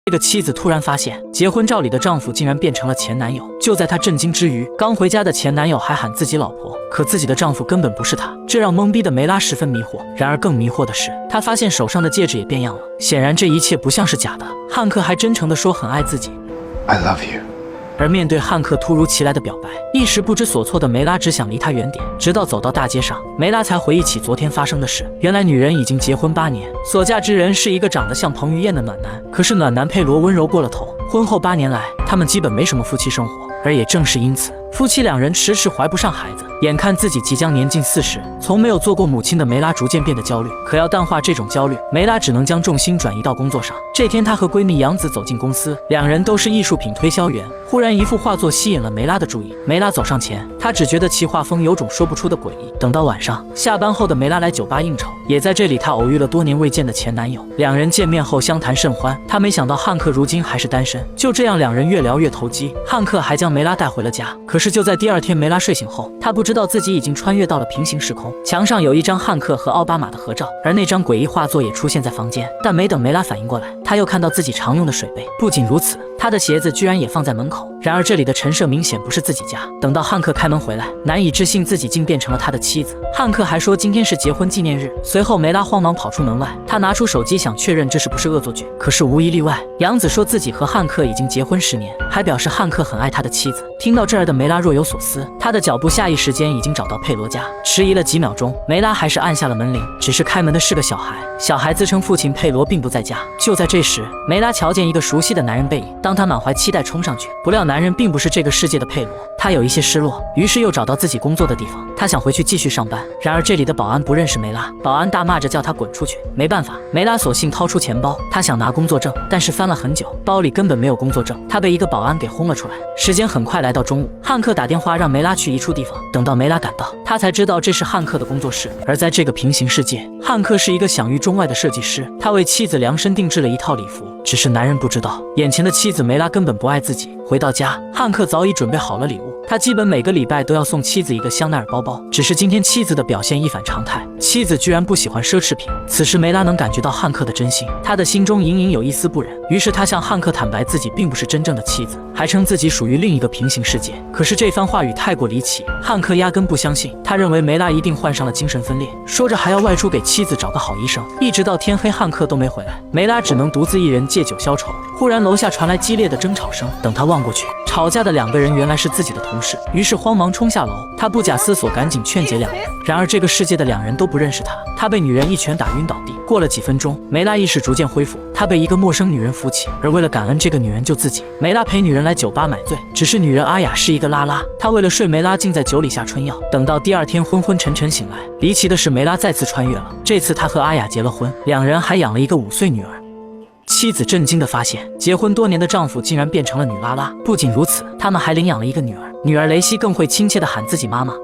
这个妻子突然发现，结婚照里的丈夫竟然变成了前男友。就在她震惊之余，刚回家的前男友还喊自己老婆，可自己的丈夫根本不是他，这让懵逼的梅拉十分迷惑。然而更迷惑的是，她发现手上的戒指也变样了，显然这一切不像是假的。汉克还真诚地说很爱自己 I love you。而面对汉克突如其来的表白，一时不知所措的梅拉只想离他远点。直到走到大街上，梅拉才回忆起昨天发生的事。原来女人已经结婚8年，所嫁之人是一个长得像彭于晏的暖男。可是暖男佩罗温柔过了头，婚后8年来，他们基本没什么夫妻生活。而也正是因此，夫妻2人迟迟怀不上孩子。眼看自己即将年近40，从没有做过母亲的梅拉逐渐变得焦虑。可要淡化这种焦虑，梅拉只能将重心转移到工作上。这天，她和闺蜜杨子走进公司，2人都是艺术品推销员。忽然，一幅画作吸引了梅拉的注意。梅拉走上前，她只觉得其画风有种说不出的诡异。等到晚上，下班后的梅拉来酒吧应酬，也在这里她偶遇了多年未见的前男友。2人见面后相谈甚欢。她没想到汉克如今还是单身。就这样，2人越聊越投机。汉克还将梅拉带回了家。可是就在第2天，梅拉睡醒后，她不知道自己已经穿越到了平行时空。墙上有一张汉克和奥巴马的合照，而那张诡异画作也出现在房间。但没等梅拉反应过来，她又看到自己常用的水杯。不仅如此，她的鞋子居然也放在门口。然而这里的陈设明显不是自己家。等到汉克开门回来，难以置信自己竟变成了他的妻子。汉克还说今天是结婚纪念日。随后梅拉慌忙跑出门外，她拿出手机想确认这是不是恶作剧，可是无一例外，杨子说自己和汉克已经结婚10年，还表示汉克很爱他的妻子。听到这儿的梅拉若有所思，她的脚步下一时间已经找到佩罗家。迟疑了几秒钟，梅拉还是按下了门铃，只是开门的是个小孩。小孩自称父亲佩罗并不在家。就在这时，梅拉瞧见一个熟悉的男人背影。当她满怀期待冲上去，不料男人并不是这个世界的佩罗。她有一些失落，于是又找到自己工作的地方。她想回去继续上班，然而这里的保安不认识梅拉，保安大骂着叫她滚出去。没办法，梅拉索性掏出钱包，她想拿工作证，但是翻了很久，包里根本没有工作证。她被一个保安给轰了出来。时间很快来到中午，汉克打电话让梅拉去一处地方。等到梅拉赶到，她才知道这是汉克的工作室。而在这个平行世界，汉克是一个享誉中外的设计师，他为妻子量身定制了一套礼服。只是男人不知道，眼前的妻子梅拉根本不爱自己。回到家，汉克早已准备好了礼物，他基本每个礼拜都要送妻子一个香奈儿包包。只是今天妻子的表现一反常态，妻子居然不喜欢奢侈品。此时梅拉能感觉到汉克的真心，他的心中隐隐有一丝不忍。于是他向汉克坦白自己并不是真正的妻子，还称自己属于另一个平行世界。可是这番话语太过离奇，汉克压根不相信，他认为梅拉一定患上了精神分裂，说着还要外出给妻子找个好医生。一直到天黑，汉克都没回来，梅拉只能独自一人借酒消愁。忽然楼下传来激烈的争吵声，等他望过去，吵架的2个人原来是自己的同事，于是慌忙冲下楼。他不假思索赶紧劝解2人，然而这个世界的2人都不认识他，他被女人一拳打晕倒地。过了几分钟，梅拉意识逐渐恢复，他被一个陌生女人扶起，而为了感恩这个女人救自己，梅拉陪女人来酒吧买醉。只是女人阿雅是一个拉拉，她为了睡梅拉竟在酒里下春药。等到第2天昏昏沉沉醒来，离奇的是梅拉再次穿越了，这次她和阿雅结了婚，2人还养了一个5岁女儿。妻子震惊地发现，结婚多年的丈夫竟然变成了女拉拉。不仅如此，他们还领养了一个女儿，女儿雷西更会亲切地喊自己妈妈。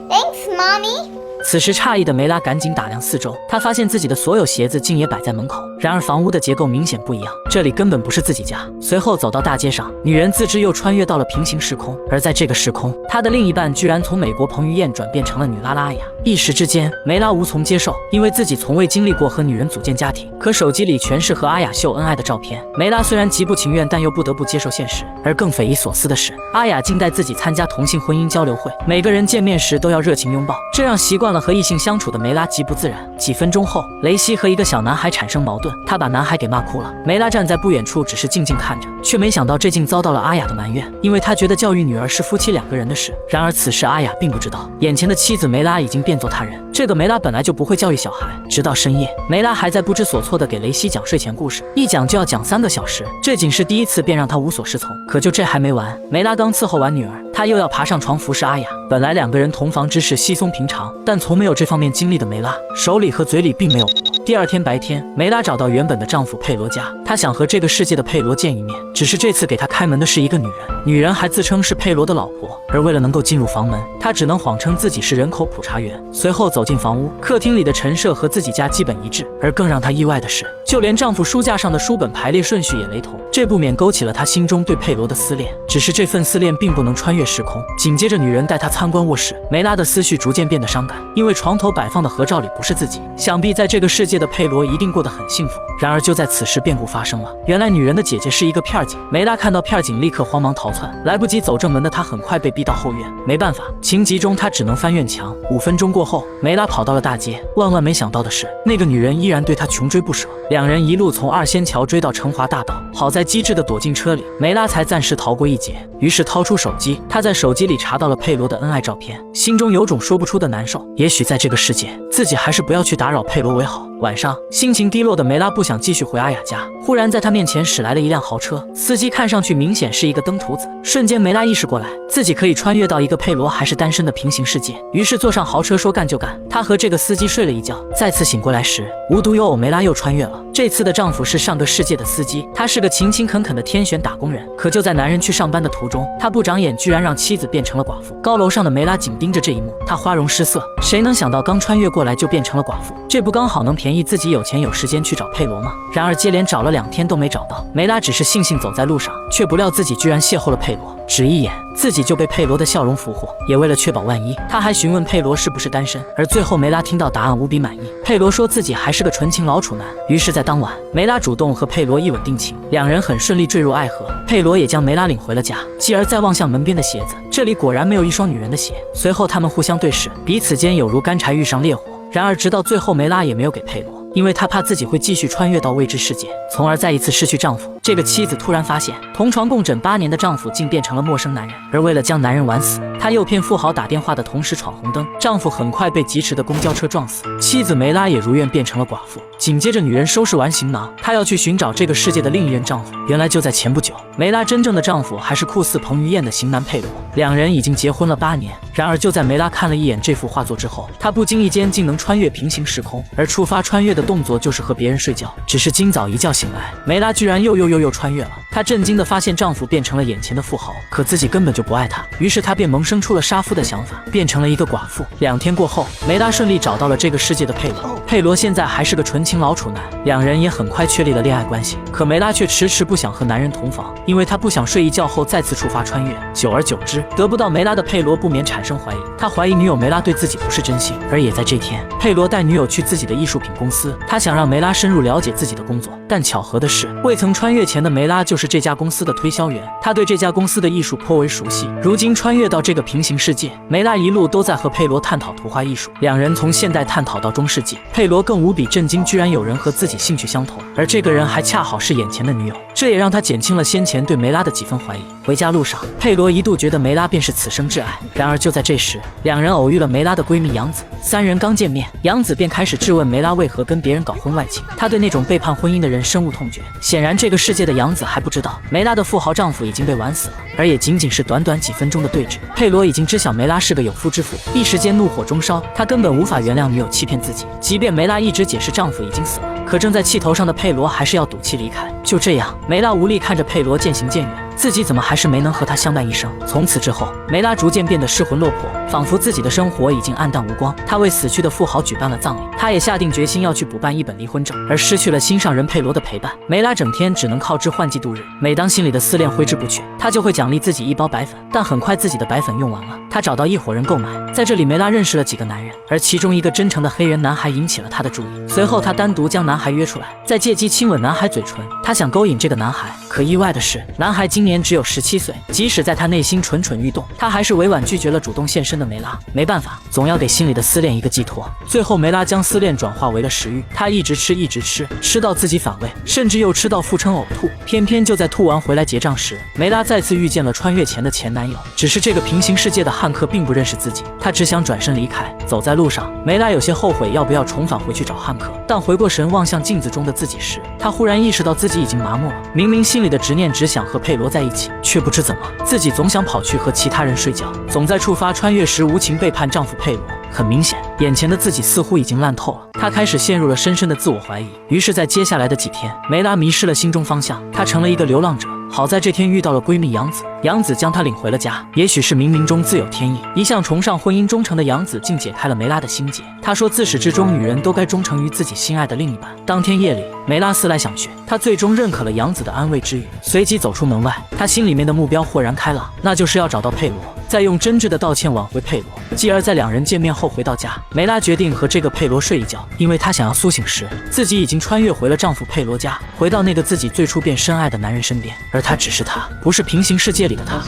Thanks, mommy。此时诧异的梅拉赶紧打量四周，她发现自己的所有鞋子竟也摆在门口。然而房屋的结构明显不一样，这里根本不是自己家。随后走到大街上，女人自知又穿越到了平行时空，而在这个时空，她的另一半居然从美国彭于晏转变成了女拉拉阿雅。一时之间，梅拉无从接受，因为自己从未经历过和女人组建家庭，可手机里全是和阿雅秀恩爱的照片。梅拉虽然极不情愿，但又不得不接受现实。而更匪夷所思的是，阿雅竟带自己参加同性婚姻交流会，每个人见面时都要热情拥抱，这让习惯了和异性相处的梅拉极不自然。几分钟后，雷西和一个小男孩产生矛盾，他把男孩给骂哭了。梅拉站在不远处，只是静静看着，却没想到这竟遭到了阿雅的埋怨，因为他觉得教育女儿是夫妻2个人的事。然而此时阿雅并不知道，眼前的妻子梅拉已经变作他人。这个梅拉本来就不会教育小孩，直到深夜，梅拉还在不知所措地给雷西讲睡前故事，一讲就要讲3个小时，这仅是第1次便让他无所适从。可就这还没完，梅拉刚伺候完女儿，她又要爬上床服侍阿雅。本来2个人同房之事稀松平常，但从没有这方面经历的梅拉，手里和嘴里并没有。第2天白天，梅拉找到原本的丈夫佩罗家，她想和这个世界的佩罗见一面。只是这次给她开门的是一个女人，女人还自称是佩罗的老婆。而为了能够进入房门，她只能谎称自己是人口普查员。随后走进房屋，客厅里的陈设和自己家基本一致。而更让她意外的是，就连丈夫书架上的书本排列顺序也雷同，这不免勾起了她心中对佩罗的思恋。只是这份思恋并不能穿越时空。紧接着，女人带她参观卧室，梅拉的思绪逐渐变得伤感，因为床头摆放的合照里不是自己。想必在这个世界的佩罗一定过得很幸福。然而就在此时，变故发生了。原来女人的姐姐是一个片警，梅拉看到片警立刻慌忙逃窜，来不及走正门的她很快被逼到后院。没办法，情急中她只能翻院墙。5分钟过后，梅拉跑到了大街。万万没想到的是，那个女人依然对她穷追不舍。两人一路从2仙桥追到成华大道，好在机智的躲进车里，梅拉才暂时逃过一劫。于是掏出手机，她在手机里查到了佩罗的恩爱照片，心中有种说不出的难受。也许在这个世界，自己还是不要去打扰佩罗为好。晚上，心情低落的梅拉不想继续回阿雅家，忽然在她面前驶来了一辆豪车，司机看上去明显是一个登徒子。瞬间，梅拉意识过来，自己可以穿越到一个佩罗还是单身的平行世界，于是坐上豪车说干就干。她和这个司机睡了一觉，再次醒过来时，无独有偶，梅拉又穿越了。这次的丈夫是上个世界的司机，他是个勤勤恳恳的天选打工人。可就在男人去上班的途中，他不长眼，居然让妻子变成了寡妇。高楼上的梅拉紧盯着这一幕，她花容失色。谁能想到刚穿越过来就变成了寡妇？这不刚好能便宜自己有钱有时间去找佩罗吗？然而接连找了2天都没找到，梅拉只是悻悻走在路上，却不料自己居然邂逅了佩罗。只一眼，自己就被佩罗的笑容俘获。也为了确保万一，她还询问佩罗是不是单身。而最后梅拉听到答案无比满意，佩罗说自己还是个纯情老处男。于是在当晚，梅拉主动和佩罗一吻定情，两人很顺利坠入爱河。佩罗也将梅拉领回了家，继而再望向门边的鞋子，这里果然没有一双女人的鞋。随后他们互相对视，彼此间有如干柴遇上烈火。然而直到最后，梅拉也没有给佩罗，因为她怕自己会继续穿越到未知世界，从而再一次失去丈夫。这个妻子突然发现，同床共枕8年的丈夫竟变成了陌生男人，而为了将男人玩死，她诱骗富豪打电话的同时闯红灯，丈夫很快被疾驰的公交车撞死。妻子梅拉也如愿变成了寡妇。紧接着，女人收拾完行囊，她要去寻找这个世界的另一任丈夫。原来就在前不久，梅拉真正的丈夫还是酷似彭于晏的型男佩罗，两人已经结婚了8年。然而就在梅拉看了一眼这幅画作之后，她不经意间竟能穿越平行时空，而触发穿越的动作就是和别人睡觉。只是今早一觉醒来，梅拉居然又穿越了。她震惊地发现丈夫变成了眼前的富豪，可自己根本就不爱他，于是她便萌生出了杀夫的想法，变成了一个寡妇。2天过后，梅拉顺利找到了这个世界的佩罗。佩罗现在还是个纯情老处男，两人也很快确立了恋爱关系。可梅拉却迟迟不想和男人同房，因为她不想睡一觉后再次触发穿越。久而久之，得不到梅拉的佩罗不免产生怀疑，他怀疑女友梅拉对自己不是真心。而也在这天，佩罗带女友去自己的艺术品公司，他想让梅拉深入了解自己的工作。但巧合的是，未曾穿越前的梅拉就是这家公司的推销员，他对这家公司的艺术颇为熟悉。如今穿越到这个平行世界，梅拉一路都在和佩罗探讨图画艺术，两人从现代探讨到中世纪。佩罗更无比震惊，居然有人和自己兴趣相同，而这个人还恰好是眼前的女友，这也让他减轻了先前对梅拉的几分怀疑。回家路上，佩罗一度觉得梅拉便是此生挚爱。然而就在这时，两人偶遇了梅拉的闺蜜杨子。3人刚见面，杨子便开始质问梅拉为何跟别人搞婚外情，她对那种背叛婚姻的人深恶痛绝。显然这个世界的杨子还不知道，梅拉的富豪丈夫已经被玩死了。而也仅仅是短短几分钟的对峙，佩罗已经知晓梅拉是个有妇之夫，一时间怒火中烧，他根本无法原谅女友欺骗自己。即便梅拉一直解释丈夫已经死了，可正在气头上的佩罗还是要赌气离开。就这样，梅拉无力看着佩罗渐行渐远，自己怎么还是没能和他相伴一生。从此之后，梅拉逐渐变得失魂落魄，仿佛自己的生活已经黯淡无光。她为死去的富豪举办了葬礼，她也下定决心要去补办一本离婚证。而失去了心上人佩罗的陪伴，梅拉整天只能靠致幻剂度日。每当心里的思念挥之不去，她就会奖励自己1包白粉，但很快自己的白粉用完了，她找到一伙人购买。在这里，梅拉认识了几个男人，而其中一个真诚的黑人男孩引起了她的注意。随后她单独将男孩约出来，再借机亲吻男孩嘴唇。她想勾引这个男孩，可意外的是，男孩今年只有17岁。即使在她内心蠢蠢欲动，她还是委婉拒绝了主动现身的梅拉。没办法，总要给心里的思念一个寄托。最后梅拉将思念转化为了食欲，她一直吃，吃到自己反胃，甚至又吃到腹撑呕吐。偏偏就在吐完回来结账时，梅拉再次遇见了穿越前的前男友。只是这个平行世界的汉克并不认识自己，他只想转身离开。走在路上，梅拉有些后悔要不要重返回去找汉克，但回过神望向镜子中的自己时，她忽然意识到自己已经麻木了。明明心里的执念只想和佩罗在一起，却不知怎么自己总想跑去和其他人睡觉，总在触发穿越时无情背叛丈夫佩罗。很明显，眼前的自己似乎已经烂透了，她开始陷入了深深的自我怀疑。于是在接下来的几天，梅拉迷失了心中方向，她成了一个流浪者，好在这天遇到了闺蜜杨子，杨子将她领回了家。也许是冥冥中自有天意，一向崇尚婚姻忠诚的杨子竟解开了梅拉的心结。她说，自始至终，女人都该忠诚于自己心爱的另一半。当天夜里，梅拉思来想去，她最终认可了杨子的安慰之语，随即走出门外。她心里面的目标豁然开朗，那就是要找到佩罗，再用真挚的道歉挽回佩罗。继而在两人见面后回到家，梅拉决定和这个佩罗睡一觉，因为她想要苏醒时，自己已经穿越回了丈夫佩罗家，回到那个自己最初便深爱的男人身边，而他只是他，不是平行世界里的他。